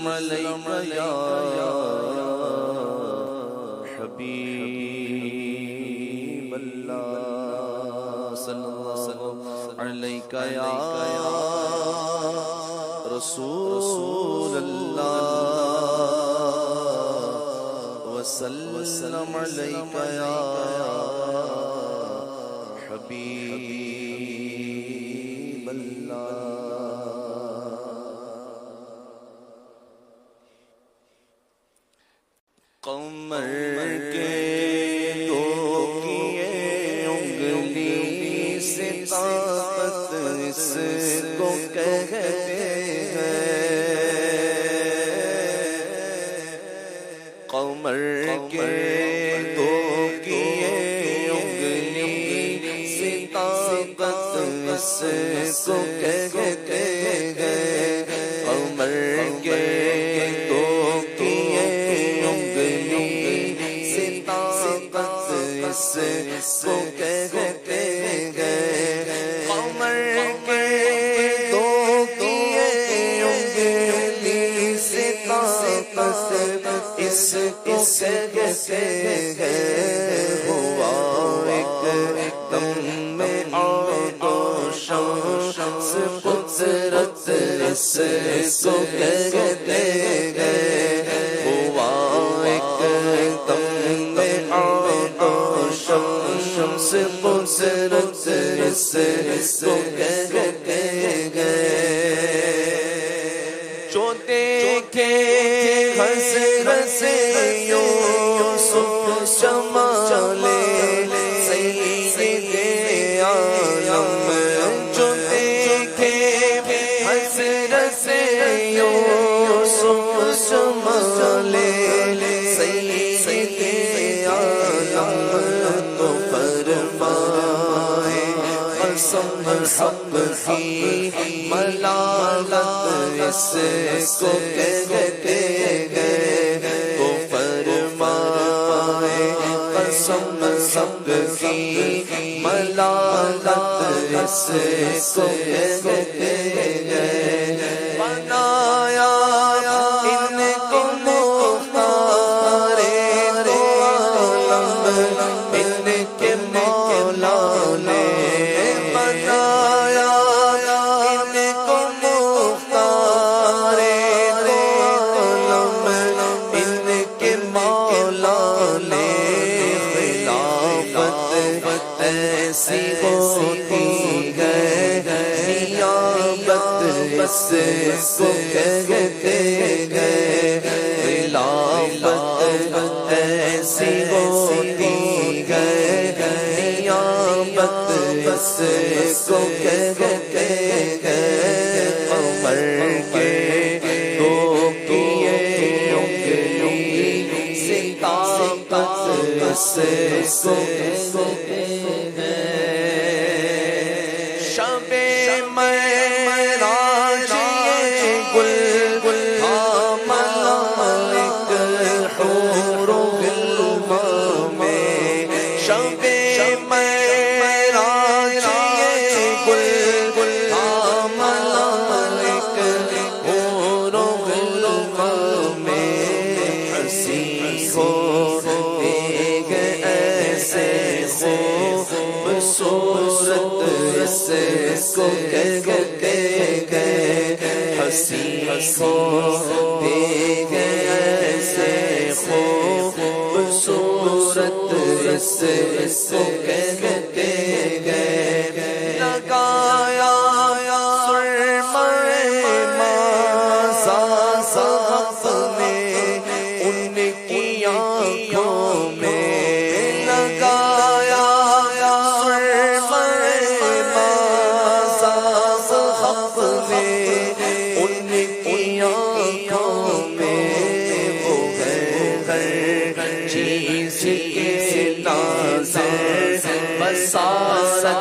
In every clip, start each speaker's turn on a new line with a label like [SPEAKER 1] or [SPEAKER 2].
[SPEAKER 1] عليك يا حبيب الله صلى الله عليك يا رسول الله وسلم عليك يا حبيب الله قمر کے دو کیے انگلی سے طاقت اس کو کہتے ہیں قمر کے دو کیے انگلی سے طاقت اس کو کہتے ہیں قمر کے دو کیے انگلی سے طاقت اس کو کہتے ہیں قمر کے دو کیے انگلی سے طاقت اس کو کہتے ہیں ہوا ایک دم میں عود و شمس قدرت اس کو کہتے ہیں ہوا ایک دم میں عود و شمس قدرت اس کو کہتے ہیں جو دیکھے حسرت یوسف جمال سید عالم جو دیکھے حسرت یوسف جمال سید عالم تو فرمائے قسم حق کی ملالت اس کو کہتے ہیں تو فرمائے قسم حق کی ملالت اس کو کہتے ہیں بنایا ان کو مختار دو عالم ان کے مولا نے بنایا ان کو مختار دو عالم ان کے مولا نے خلافت ایسی ہوتی ہے نیابت اس کو کہتے ہیں خلافت ایسی ہوتی ہے نیابت اس کو کہتے ہیں قمر کے دو کیے انگلی سے طاقت اس کو کہتے ہیں شب معراج گل ملائک حور و غلمان میں شب معراج گل ملائک حور و غلمان میں ہنسی ہوتے ہیں ایسے خوبصورت اس کو کہتے ہیں ہنسی ہوتے ہیں ایسے خوبصورت اس کو کہتے ہیں لگایا سرمہ مازا صاف میں ان کی آنکھوں میں لگایا سرمہ مازا صاف میں ان کی آنکھوں میں وہ ہے ہر چیز کے ناظر بصارت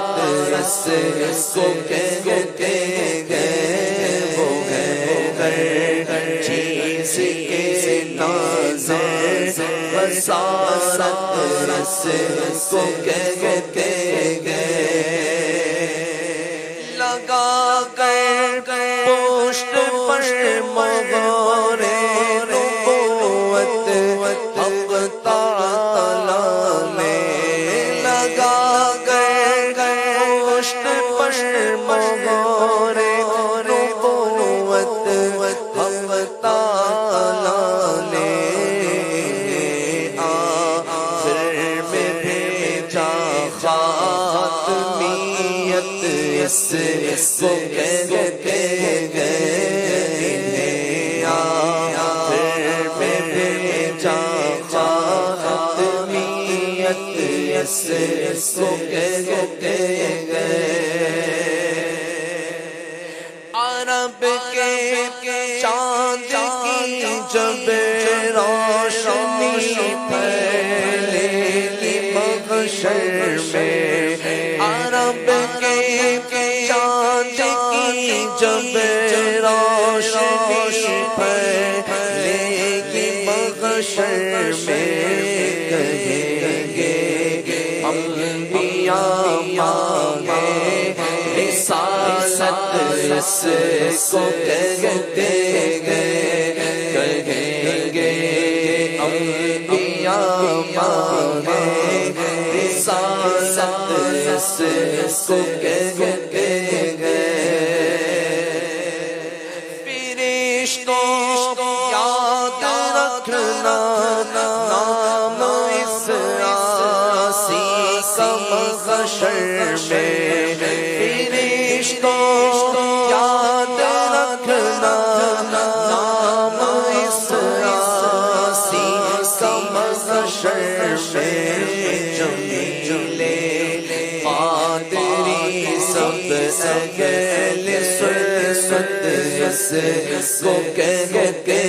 [SPEAKER 1] اس کو کہتے ہیں وہ ہے ہر چیز کے ناظر بصارت اس کو کہتے ہیں لگا کر پوشت پر مغارے کو کہتے گئے پھر میں بھیجا خاتمیت کو کہتے گئے عرب کے چاند کی جب روشنی پھیلے گی محشر میں عرب کے چاند کی جب روشنی پھیلے گی محشر میں کہیں گے انبیاء مانگے رسالت اس کو کہتے گئے کہیں گے انبیاء مانگے رسالت اس کو کہتے گئے فرشتوں یاد رکھنا نام اس آسی کا محشر میں فرشتوں یاد رکھنا نام اس آسی کا محشر میں جمیل قادری سب اہل سنت اس کو کہتے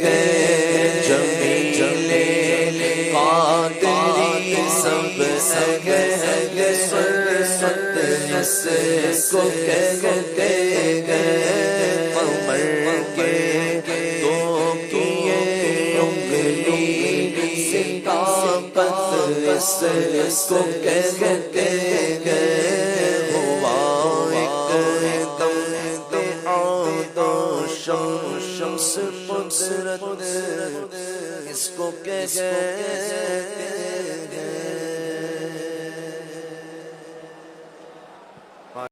[SPEAKER 1] گئے جمیل قادری سب اہل سنت اس کو کہتے گئے قمر کے دو کیے انگلی ستاقت اس کو کہتے گئے ہوا ایک دم عود و شمس قدرت اس کو کہتے گئے